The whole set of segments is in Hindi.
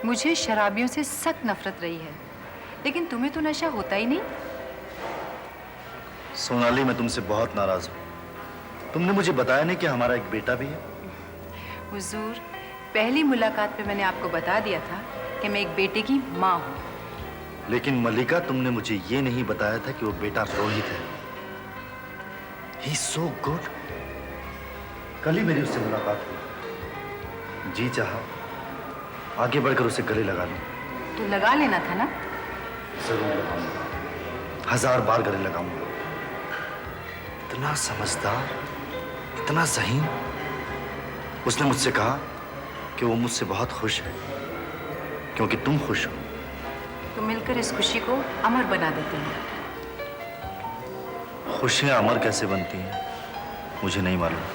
मुझे शराबियों से सख्त नफरत रही है, लेकिन तुम्हें तो नशा होता ही नहीं। सोनाली, मैं तुमसे बहुत नाराज हूँ। तुमने मुझे बताया नहीं कि हमारा एक बेटा भी है। हुजूर, पहली मुलाकात पे मैंने आपको बता दिया था कि मैं एक बेटे की माँ हूँ। लेकिन मल्लिका, तुमने मुझे ये नहीं बताया था कि वो बेटा रोहित है। He's so good। कल ही मेरी उससे मुलाकात हुई। जी चाहा आगे बढ़कर उसे गले लगा लूं। तो लगा लेना था ना। जरूर लगाऊंगा, 1000 बार गले लगाऊंगा। इतना समझदार, इतना ज़हीन। उसने मुझसे कहा कि वो मुझसे बहुत खुश है क्योंकि तुम खुश हो। तो मिलकर इस खुशी को अमर बना देते हैं। खुशियां अमर कैसे बनती हैं मुझे नहीं मालूम,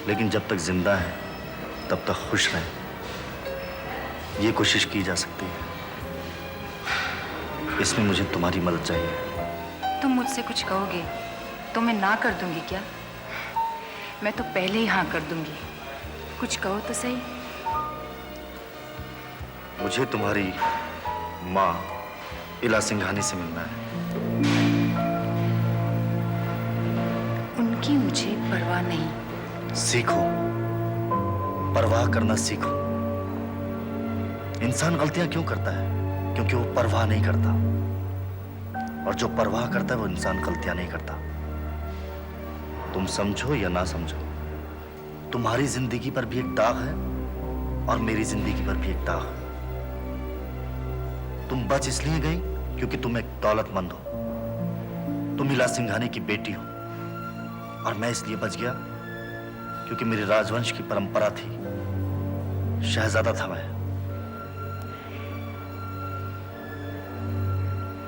लेकिन जब तक जिंदा है तब तक खुश रहें, ये कोशिश की जा सकती है। इसमें मुझे तुम्हारी मदद चाहिए। तुम मुझसे कुछ कहोगे तो मैं ना कर दूंगी क्या? मैं तो पहले ही हाँ कर दूंगी। कुछ कहो तो सही। मुझे तुम्हारी माँ इला सिंघानी से मिलना है। उनकी मुझे परवाह नहीं। सीखो, परवाह करना सीखो। इंसान गलतियां क्यों करता है? क्योंकि वो परवाह नहीं करता, और जो परवाह करता है वो इंसान गलतियां नहीं करता। तुम समझो या ना समझो, तुम्हारी जिंदगी पर भी एक दाग है और मेरी जिंदगी पर भी एक दाग है। तुम बच इसलिए गई क्योंकि तुम एक दौलतमंद हो, तुम इला सिंघानी की बेटी हो, और मैं इसलिए बच गया क्योंकि मेरे राजवंश की परंपरा थी, शहजादा था मैं।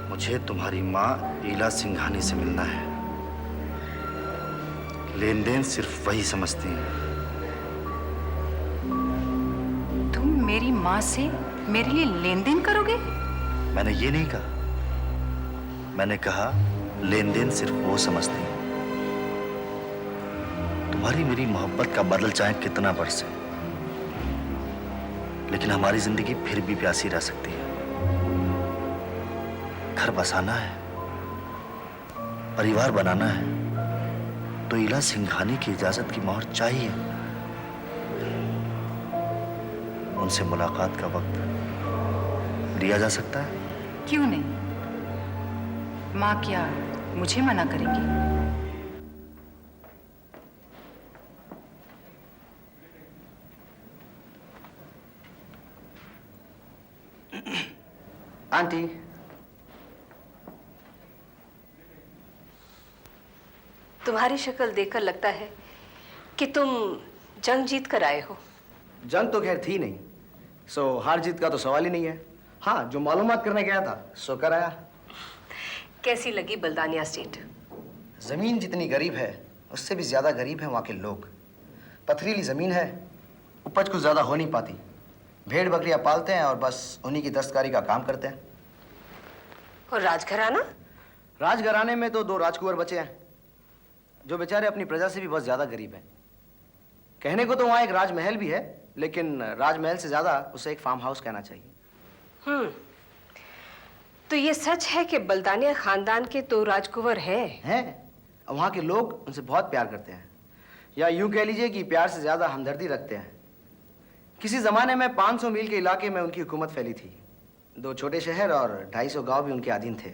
मुझे तुम्हारी माँ इला सिंघानी से मिलना है। लेन देन सिर्फ वही समझती हैं। तुम मेरी माँ से मेरे लिए लेन देन करोगे? मैंने ये नहीं कहा, मैंने कहा लेन देन सिर्फ वो समझती हैं। तुम्हारी मेरी मोहब्बत का बादल चाहे कितना बरसे, लेकिन हमारी जिंदगी फिर भी प्यासी रह सकती है। घर बसाना है, परिवार बनाना है, तो इला सिंघानी की इजाजत की मोहर चाहिए। उनसे मुलाकात का वक्त लिया जा सकता है? क्यों नहीं? माँ क्या मुझे मना करेंगी? आंटी, तुम्हारी शक्ल देखकर लगता है कि तुम जंग जीत कर आए हो। जंग तो खैर थी नहीं, सो हार जीत का तो सवाल ही नहीं है। हाँ, जो मालूमात करने गया था सो कर आया। कैसी लगी बल्दानिया स्टेट? जमीन जितनी गरीब है उससे भी ज्यादा गरीब है वहाँ के लोग। पथरीली जमीन है, उपज कुछ ज्यादा हो नहीं पाती। भेड़ बकरियां पालते हैं और बस उन्हीं की दस्तकारी का काम करते हैं। और राजघराना? राजघराने में तो 2 राजकुंवर बचे हैं जो बेचारे अपनी प्रजा से भी बहुत ज्यादा गरीब हैं। कहने को तो वहाँ एक राजमहल भी है, लेकिन राजमहल से ज्यादा उसे एक फार्म हाउस कहना चाहिए। तो ये सच है कि बल्दानिया खानदान के 2 राजकुंवर हैं? वहाँ के लोग उनसे बहुत प्यार करते हैं, या यूं कह लीजिए कि प्यार से ज्यादा हमदर्दी रखते हैं। किसी जमाने में 500 मील के इलाके में उनकी हुकूमत फैली थी। 2 छोटे शहर और 250 गांव भी उनके अधीन थे।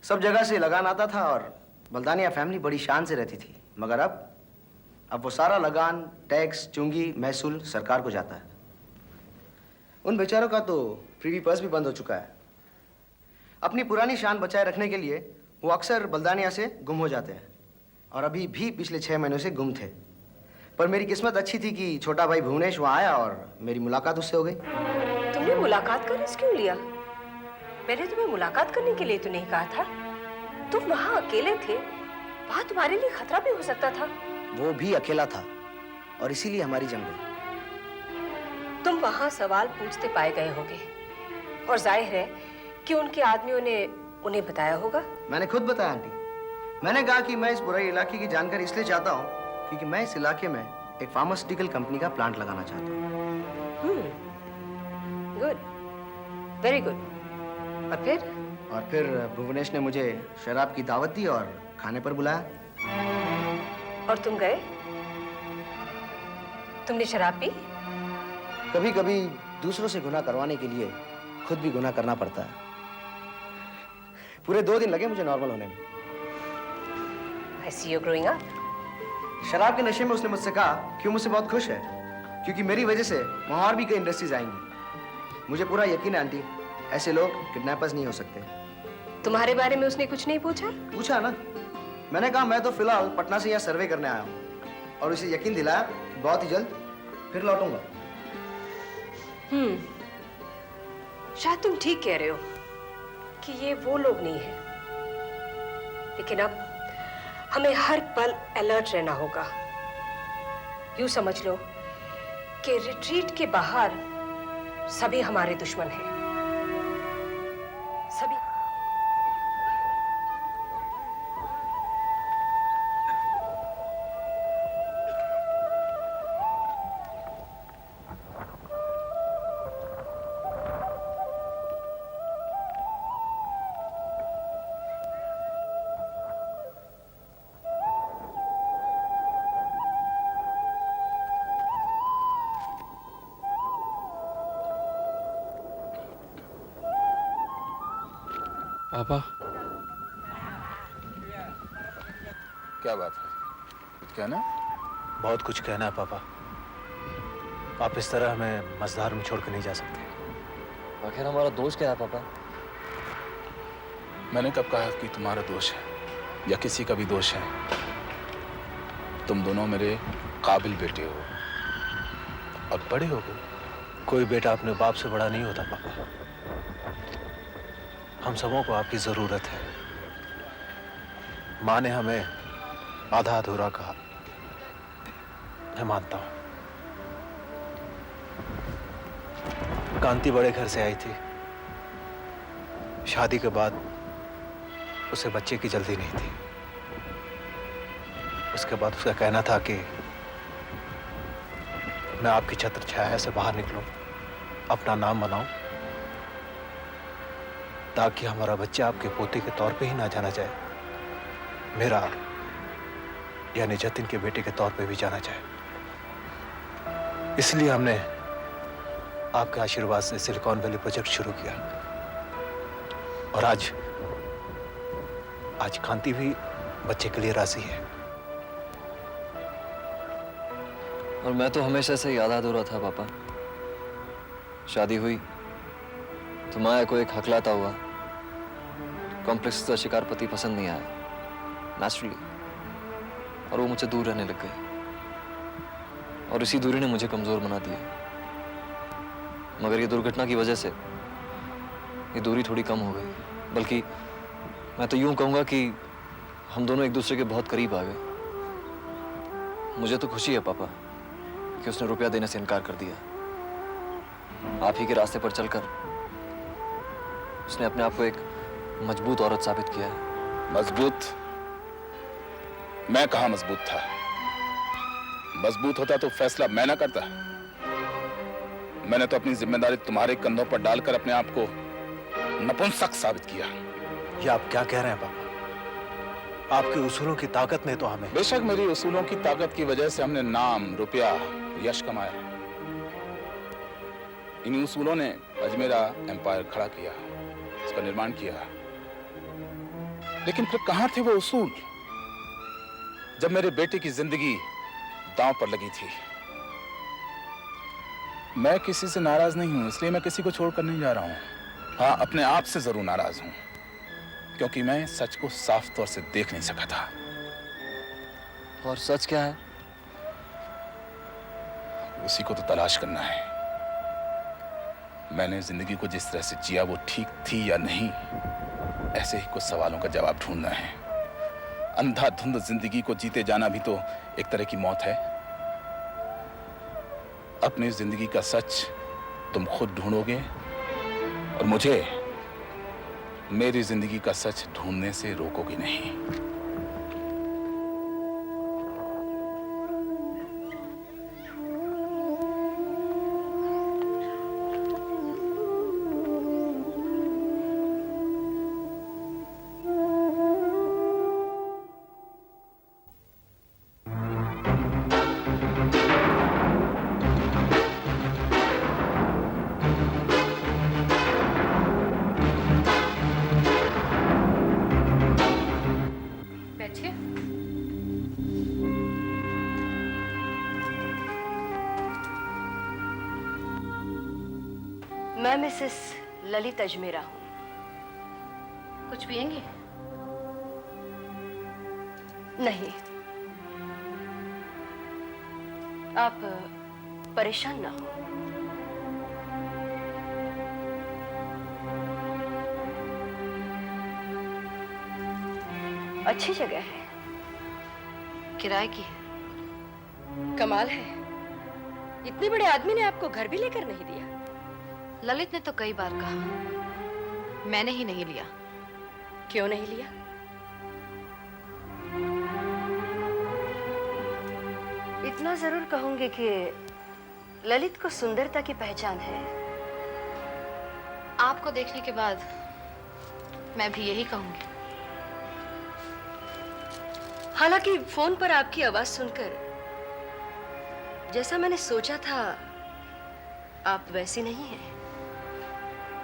सब जगह से लगान आता था और बल्दानिया फैमिली बड़ी शान से रहती थी। मगर अब वो सारा लगान, टैक्स, चुंगी, महसूल सरकार को जाता है। उन बेचारों का तो प्रीवी पर्स भी बंद हो चुका है। अपनी पुरानी शान बचाए रखने के लिए वो अक्सर बल्दानिया से गुम हो जाते हैं, और अभी भी पिछले 6 महीनों से गुम थे। पर मेरी किस्मत अच्छी थी कि छोटा भाई भुवनेश वहाँ आया और मेरी मुलाकात उससे हो गई। तुमने मुलाकात का रिस्क क्यों लिया? मैंने तुम्हें मुलाकात करने के लिए तो नहीं कहा था। तुम वहाँ अकेले थे, वहाँ तुम्हारे लिए खतरा भी हो सकता था। वो भी अकेला था और इसीलिए हमारी जंग गई। तुम वहाँ सवाल पूछते पाए गए होगे, और जाहिर है कि उनके आदमियों ने उन्हें बताया होगा। मैंने खुद बताया आंटी। मैंने कहा कि मैं इस बुरे इलाके की जानकारी इसलिए चाहता हूँ क्योंकि मैं इस इलाके में एक फार्मास्यूटिकल कंपनी का प्लांट लगाना चाहता हूँ। Good, very good. और फिर भुवनेश ने मुझे शराब की दावत दी और खाने पर बुलाया। और तुम गए? तुमने शराब पी? कभी कभी दूसरों से गुनाह करवाने के लिए खुद भी गुनाह करना पड़ता है। पूरे 2 दिन लगे मुझे नॉर्मल होने में। I see you growing up. शराब के नशे में उसने मुझसे कहा कि वो मुझसे बहुत खुश है क्योंकि मेरी वजह से वहां और भी कई इंडस्ट्रीज आएंगी। मुझे पूरा यकीन है आंटी, ऐसे लोग किडनैपर्स नहीं हो सकते। तुम्हारे बारे में उसने कुछ नहीं पूछा? पूछा ना, मैंने कहा मैं तो फिलहाल पटना से यहाँ सर्वे करने आया हूँ और उसे यकीन दिलाया कि बहुत ही जल्द फिर लौटूंगा। शायद तुम ठीक कह रहे हो कि ये वो लोग नहीं है, लेकिन अब हमें हर पल अलर्ट रहना होगा। यूं समझ लो कि रिट्रीट के बाहर सभी हमारे दुश्मन हैं, सभी। पापा, क्या बात है? कुछ कहना? बहुत कुछ कहना है पापा। आप इस तरह हमें मझधार में छोड़ कर नहीं जा सकते। आखिर हमारा दोष क्या है पापा? मैंने कब कहा कि तुम्हारा दोष है या किसी का भी दोष है? तुम दोनों मेरे काबिल बेटे हो, अब बड़े हो गए। कोई बेटा अपने बाप से बड़ा नहीं होता पापा। हम सबों को आपकी जरूरत है। माँ ने हमें आधा अधूरा कहा, मैं मानता हूं। कांति बड़े घर से आई थी। शादी के बाद उसे बच्चे की जल्दी नहीं थी। उसके बाद उसका कहना था कि मैं आपकी छत्र छाया से बाहर निकलूं, अपना नाम बनाऊं, ताकि हमारा बच्चा आपके पोते के तौर पे ही ना जाना जाए, मेरा यानी जतिन के बेटे के तौर पे भी जाना जाए। इसलिए हमने आपके आशीर्वाद से सिलिकॉन वैली प्रोजेक्ट शुरू किया। और आज कांति भी बच्चे के लिए राजी है। और मैं तो हमेशा से ही आधा अधूरा था पापा। शादी हुई तो माया को एक हकलाता हुआ कॉम्प्लेक्स का शिकार पति पसंद नहीं आया नेचुरली, और वो मुझसे दूर रहने लग गए। और इसी दूरी ने मुझे कमजोर बना दिया। मगर ये दुर्घटना की वजह से ये दूरी थोड़ी कम हो गई। बल्कि मैं तो यूं कहूंगा कि हम दोनों एक दूसरे के बहुत करीब आ गए। मुझे तो खुशी है पापा कि उसने रुपया देने से इनकार कर दिया। आप ही के रास्ते पर चलकर उसने अपने आप को एक मजबूत औरत साबित किया है। मजबूत? मैं कहाँ मजबूत था? मजबूत होता तो फैसला मैं ना करता। मैंने तो अपनी जिम्मेदारी तुम्हारे कंधों पर डालकर अपने आप को नपुंसक साबित किया। ये आप क्या कह रहे हैं पापा? आपके उसूलों की ताकत ने तो हमें। बेशक मेरी उसूलों की ताकत की वजह से हमने नाम, रुपया, यश कमाया। इन उसूलों ने अजमेरा एम्पायर खड़ा किया, उसका निर्माण किया। लेकिन फिर कहां थे वो उसूल जब मेरे बेटे की जिंदगी दांव पर लगी थी? मैं किसी से नाराज नहीं हूं, इसलिए मैं किसी को छोड़कर नहीं जा रहा हूं। हाँ, अपने आप से जरूर नाराज हूं, क्योंकि मैं सच को साफ तौर से देख नहीं सका था। और सच क्या है? उसी को तो तलाश करना है। मैंने जिंदगी को जिस तरह से जिया वो ठीक थी या नहीं, ऐसे ही कुछ सवालों का जवाब ढूंढना है। अंधाधुंध जिंदगी को जीते जाना भी तो एक तरह की मौत है। अपनी जिंदगी का सच तुम खुद ढूंढोगे और मुझे मेरी जिंदगी का सच ढूंढने से रोकोगे नहीं। मैं मिसेस ललित अजमेरा हूँ। कुछ पिएंगे? नहीं, आप परेशान ना हो। अच्छी जगह है, किराए की है। कमाल है, इतने बड़े आदमी ने आपको घर भी लेकर नहीं दिया। ललित ने तो कई बार कहा, मैंने ही नहीं लिया। क्यों नहीं लिया? इतना जरूर कहूंगी कि ललित को सुंदरता की पहचान है। आपको देखने के बाद मैं भी यही कहूंगी। हालांकि फोन पर आपकी आवाज सुनकर जैसा मैंने सोचा था, आप वैसी नहीं हैं।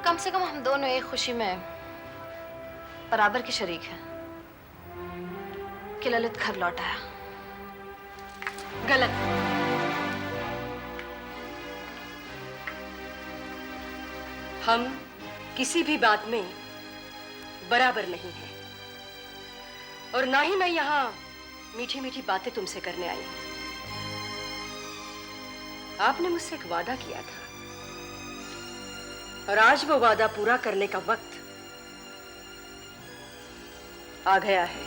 कम से कम हम दोनों एक खुशी में बराबर के शरीक हैं कि ललित घर लौट आया। गलत। हम किसी भी बात में बराबर नहीं हैं, और ना ही मैं यहां मीठी मीठी बातें तुमसे करने आई हूं। आपने मुझसे एक वादा किया था, और आज वो वादा पूरा करने का वक्त आ गया है।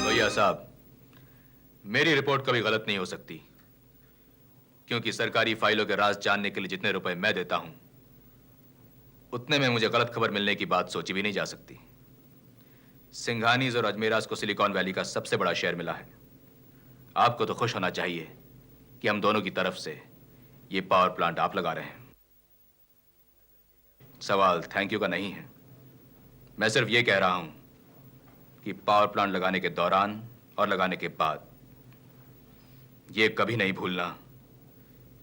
भैया साहब, मेरी रिपोर्ट कभी गलत नहीं हो सकती, क्योंकि सरकारी फाइलों के राज जानने के लिए जितने रुपए मैं देता हूं, उतने में मुझे गलत खबर मिलने की बात सोची भी नहीं जा सकती। सिंघानीज और अजमेरास को सिलिकॉन वैली का सबसे बड़ा शेयर मिला है। आपको तो खुश होना चाहिए कि हम दोनों की तरफ से ये पावर प्लांट आप लगा रहे हैं। सवाल थैंक यू का नहीं है, मैं सिर्फ ये कह रहा हूं कि पावर प्लांट लगाने के दौरान और लगाने के बाद ये कभी नहीं भूलना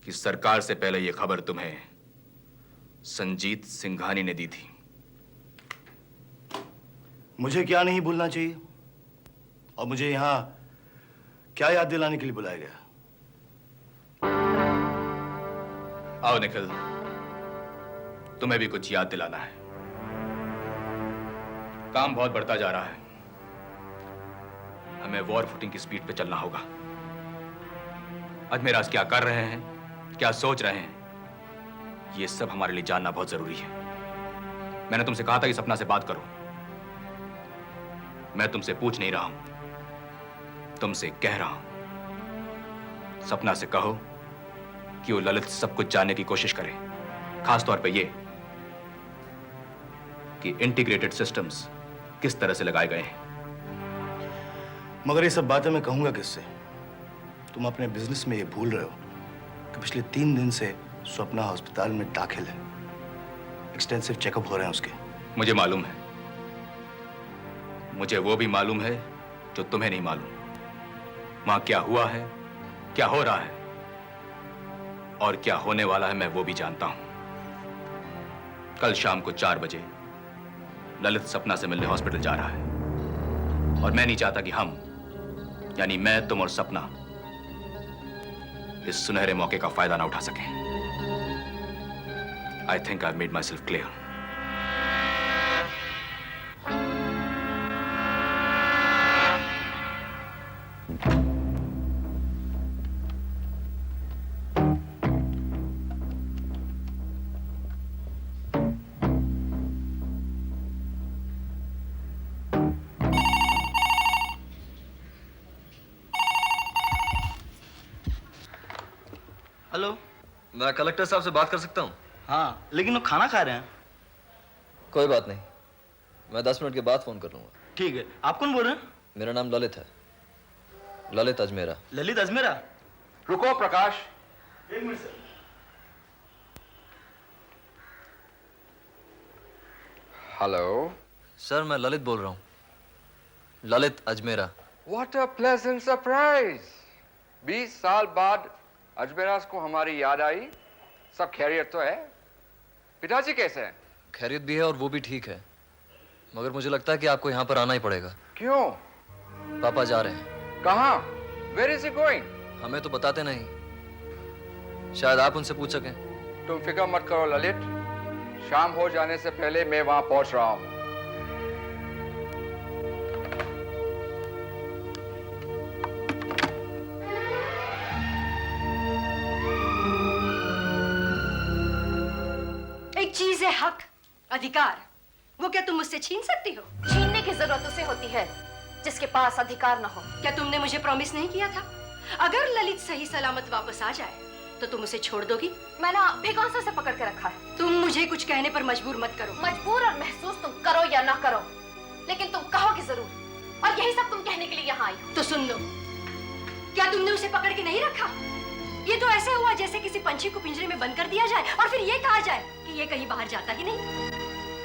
कि सरकार से पहले ये खबर तुम्हें संजीत सिंघानी ने दी थी। मुझे क्या नहीं भूलना चाहिए, और मुझे यहां क्या याद दिलाने के लिए बुलाया गया? आओ निखिल, तुम्हें भी कुछ याद दिलाना है। काम बहुत बढ़ता जा रहा है, हमें वॉर फुटिंग की स्पीड पे चलना होगा। अजमेरास क्या कर रहे हैं, क्या सोच रहे हैं, ये सब हमारे लिए जानना बहुत जरूरी है। मैंने तुमसे कहा था कि सपना से बात करो। मैं तुमसे पूछ नहीं रहा हूं, तुमसे कह रहा हूं। सपना से कहो कि वो ललित सब कुछ जानने की कोशिश करे, खास तौर पे ये कि इंटीग्रेटेड सिस्टम्स किस तरह से लगाए गए हैं। मगर ये सब बातें मैं कहूंगा किससे? तुम अपने बिजनेस में ये भूल रहे हो कि पिछले 3 दिन से स्वप्ना अस्पताल में दाखिल है। एक्सटेंसिव चेकअप हो रहे हैं उसके। मुझे मालूम है, मुझे वो भी मालूम है जो तुम्हें नहीं मालूम। वहां क्या हुआ है, क्या हो रहा है और क्या होने वाला है, मैं वो भी जानता हूं। कल शाम को 4 बजे ललित सपना से मिलने हॉस्पिटल जा रहा है, और मैं नहीं चाहता कि हम, यानी मैं, तुम और सपना, इस सुनहरे मौके का फायदा ना उठा सकें। I think I made my self clear. Hello. मैं कलेक्टर साहब से बात कर सकता हूँ? हाँ, लेकिन वो खाना खा रहे हैं। कोई बात नहीं, मैं 10 मिनट के बाद फोन कर लूंगा। ठीक है। आप कौन बोल रहे हैं? मेरा नाम ललित है, ललित अजमेरा। ललित अजमेरा? रुको प्रकाश। 1 मिनट सर। हेलो सर, मैं ललित बोल रहा हूँ, Lalit Ajmera. What a pleasant surprise. 20 साल बाद अजमेरास को हमारी याद आई। सब खैरियत तो है? पिताजी कैसे हैं? खैरियत भी है और वो भी ठीक है, मगर मुझे लगता है कि आपको यहाँ पर आना ही पड़ेगा। क्यों? पापा जा रहे हैं। कहाँ? Where is he going? हमें तो बताते नहीं, शायद आप उनसे पूछ सकें। तुम फिक्र मत करो ललित, शाम हो जाने से पहले मैं वहां पहुंच रहा हूं। एक चीज है हक, अधिकार, वो क्या तुम मुझसे छीन सकती हो? छीनने की जरूरत उसे होती है जिसके पास अधिकार न हो। क्या तुमने मुझे प्रॉमिस नहीं किया था? अगर ललित सही सलामत वापस आ जाए तो तुम उसे छोड़ दोगी? मैंने भिगोसा से पकड़ के रखा है। तुम मुझे कुछ कहने पर मजबूर मत करो। मजबूर और महसूस तुम करो या ना करो, लेकिन तुम कहोगे जरूर, और यही सब तुम कहने के लिए यहाँ आई हो। तो सुन लो, क्या तुमने उसे पकड़ के नहीं रखा? ये तो ऐसे हुआ जैसे किसी पंछी को पिंजरे में बंद कर दिया जाए और फिर ये कहा जाए कि ये कहीं बाहर जाता ही नहीं।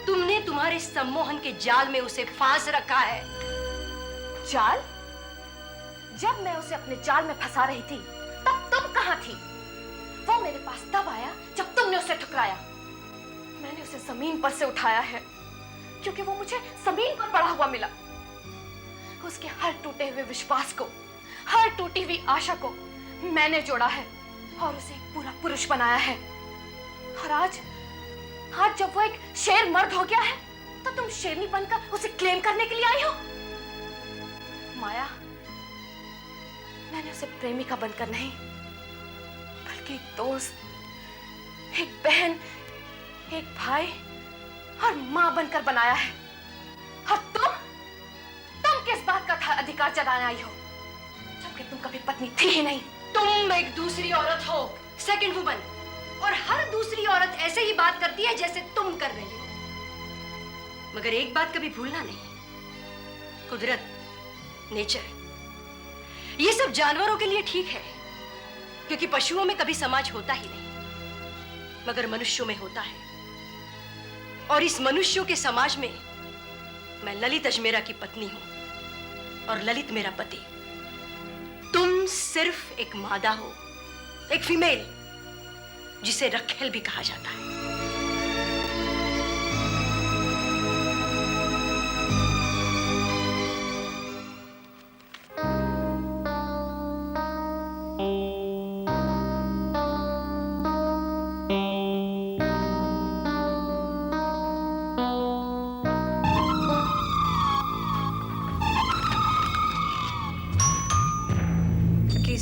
तुमने तुम्हारे सम्मोहन के जाल में उसे फांस रखा है। जाल? जब मैं उसे अपने जाल में फंसा रही थी तब तुम कहाँ थी? वो मेरे पास तब आया जब तुमने उसे ठुकराया। मैंने उसे जमीन पर से उठाया है क्योंकि वो मुझे जमीन पर पड़ा हुआ मिला। उसके हर टूटे हुए विश्वास को, हर टूटी हुई आशा को मैंने जोड़ा है और उसे एक पूरा पुरुष बनाया है। और आज जब वो एक शेर मर्द हो गया है तो तुम शेरनी बनकर उसे क्लेम करने के लिए आई हो। माया, मैंने उसे प्रेमिका बनकर नहीं बल्कि एक दोस्त, एक बहन, एक भाई और मां बनकर बनाया है। और तुम किस बात का अधिकार जताने आई हो जबकि तुम कभी पत्नी थी ही नहीं। तुम एक दूसरी औरत हो, सेकंड वुमन, और हर दूसरी औरत ऐसे ही बात करती है जैसे तुम कर रही हो। मगर एक बात कभी भूलना नहीं, कुदरत, नेचर, ये सब जानवरों के लिए ठीक है क्योंकि पशुओं में कभी समाज होता ही नहीं, मगर मनुष्यों में होता है। और इस मनुष्यों के समाज में मैं ललित अजमेरा की पत्नी हूं और ललित मेरा पति। तुम सिर्फ एक मादा हो, एक फीमेल, जिसे रखेल भी कहा जाता है।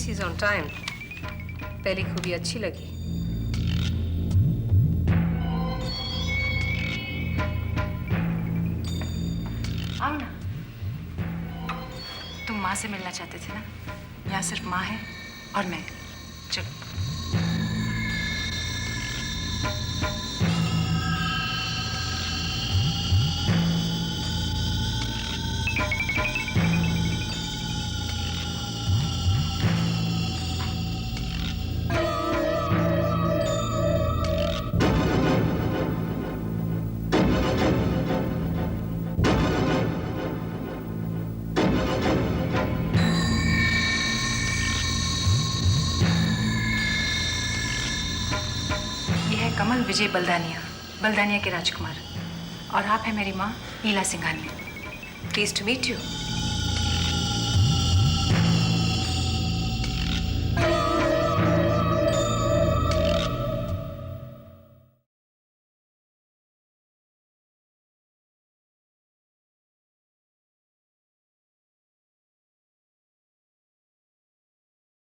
He's on time. पहली खूबी अच्छी लगी। आओ ना। तुम माँ से मिलना चाहते थे ना? यहाँ सिर्फ माँ है और मैं। चलो। कमल विजय बल्दानिया के राजकुमार, और आप हैं मेरी माँ ईला Singhania. Pleased to meet you.